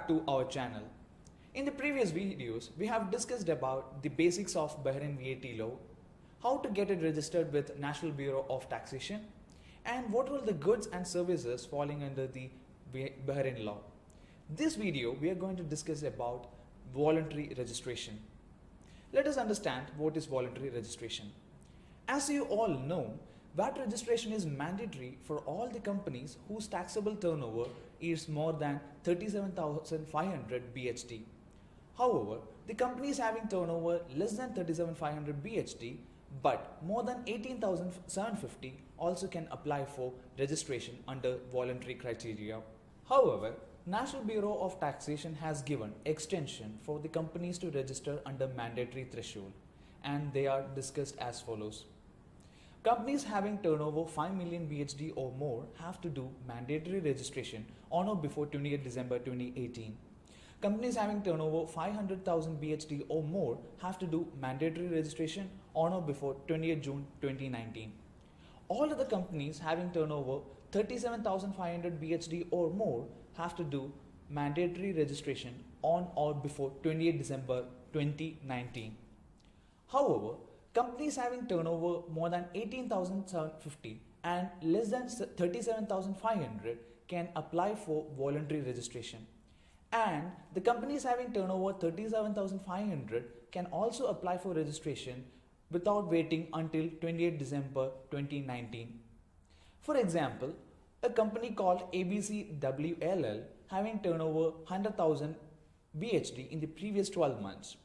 back to our channel. In the previous videos, we have discussed about the basics of Bahrain VAT law, how to get it registered with National Bureau of Taxation, and what were the goods and services falling under the Bahrain law. This video, we are going to discuss about voluntary registration. Let us understand what is voluntary registration. As you all know, VAT registration is mandatory for all the companies whose taxable turnover is more than 37,500 BHT. However, the companies having turnover less than 37,500 BHT but more than 18,750 also can apply for registration under voluntary criteria. However, National Bureau of Taxation has given extension for the companies to register under mandatory threshold, and they are discussed as follows. Companies having turnover 5 million BHD or more have to do mandatory registration on or before 28 December 2018. Companies having turnover 500,000 BHD or more have to do mandatory registration on or before 28 June 2019. All other companies having turnover 37,500 BHD or more have to do mandatory registration on or before 28 December 2019. However, companies having turnover more than 18,750 and less than 37,500 can apply for voluntary registration. And the companies having turnover 37,500 can also apply for registration without waiting until 28 December 2019. For example, a company called ABCWLL having turnover 100,000 BHD in the previous 12 months.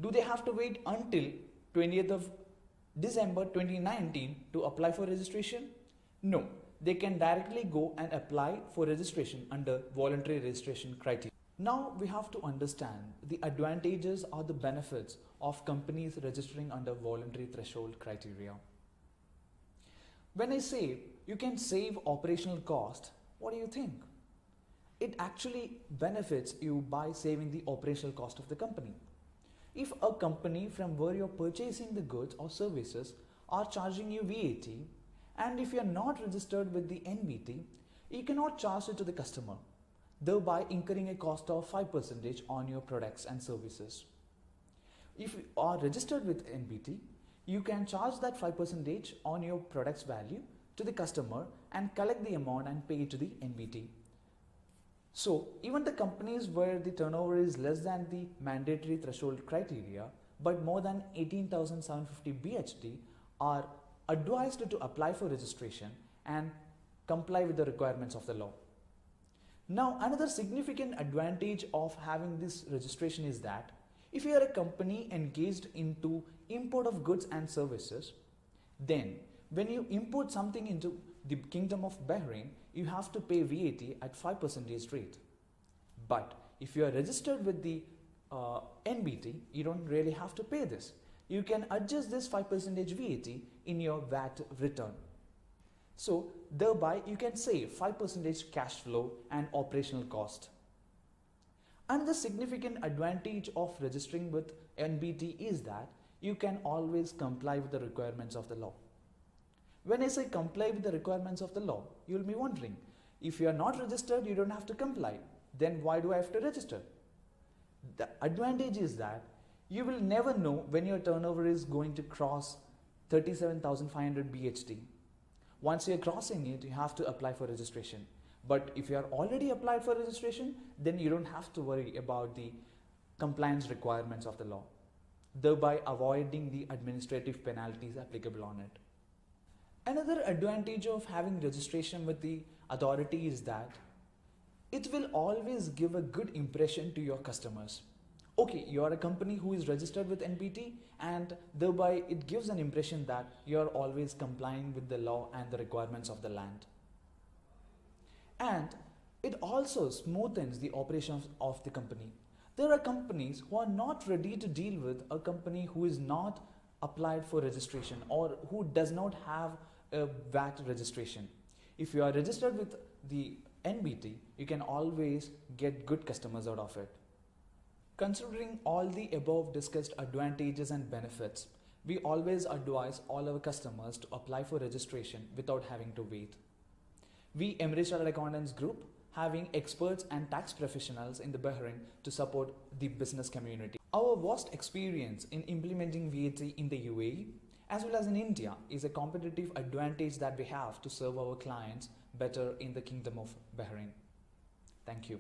Do they have to wait until 20th of December 2019 to apply for registration? No, they can directly go and apply for registration under voluntary registration criteria. Now we have to understand the advantages or the benefits of companies registering under voluntary threshold criteria. When I say you can save operational cost, what do you think? It actually benefits you by saving the operational cost of the company. If a company from where you're purchasing the goods or services are charging you VAT, and if you're not registered with the NBT, you cannot charge it to the customer, thereby incurring a cost of 5% on your products and services. If you are registered with NBT, you can charge that 5% on your product's value to the customer and collect the amount and pay it to the NBT. So even the companies where the turnover is less than the mandatory threshold criteria but more than 18,750 BHT are advised to apply for registration and comply with the requirements of the law. Now another significant advantage of having this registration is that if you are a company engaged into import of goods and services, then when you import something into the Kingdom of Bahrain, you have to pay VAT at 5% rate. But if you are registered with the NBT, you don't really have to pay this. You can adjust this 5% VAT in your VAT return. So thereby you can save 5% cash flow and operational cost. Another significant advantage of registering with NBT is that you can always comply with the requirements of the law. When I say comply with the requirements of the law, you will be wondering, if you are not registered, you don't have to comply. Then why do I have to register? The advantage is that you will never know when your turnover is going to cross 37,500 BHT. Once you are crossing it, you have to apply for registration. But if you are already applied for registration, then you don't have to worry about the compliance requirements of the law, thereby avoiding the administrative penalties applicable on it. Another advantage of having registration with the authority is that it will always give a good impression to your customers. Okay, you are a company who is registered with NBT, and thereby it gives an impression that you are always complying with the law and the requirements of the land. And it also smoothens the operations of the company. There are companies who are not ready to deal with a company who is not applied for registration or who does not have a VAT registration. If you are registered with the NBT, you can always get good customers out of it. Considering all the above discussed advantages and benefits, we always advise all our customers to apply for registration without having to wait. We Emirates Chartered Accountants Group having experts and tax professionals in the Bahrain to support the business community. Our vast experience in implementing VAT in the UAE as well as in India is a competitive advantage that we have to serve our clients better in the Kingdom of Bahrain. Thank you.